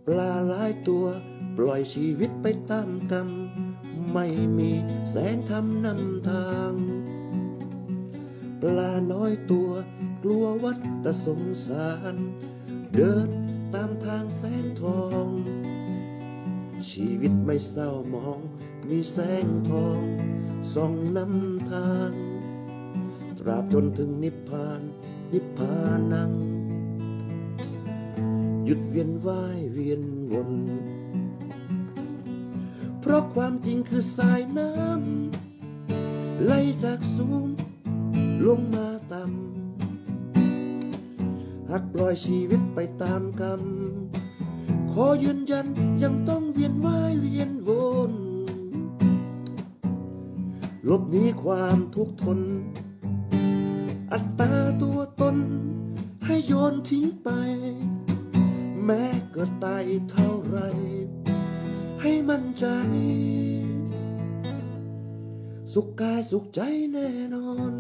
ปลาหลายตัวปล่อยชีวิตไปตามกรรมไม่มีแสงธรรมนำทางปลาน้อยตัวกลัววัฏสงสารเดินตามทางแสงทองชีวิตไม่เศร้าหมองมีแสงทองส่องนำทางตราบจนถึงนิพพานนิพพานังหยุดเวียนว่ายเวียนวนเพราะความจริงคือสายน้ำไหลจากสูงลงมาต่ำหากปล่อยชีวิตไปตามกรรมขอยืนยันยังต้องเวียนว่ายเวียนวนหลบหนีความทุกข์ทนอัตตาตัวตนให้โยนทิ้งไปแม้เกิดตายเท่าไรให้มั่นใจสุขกายสุขใจแน่นอน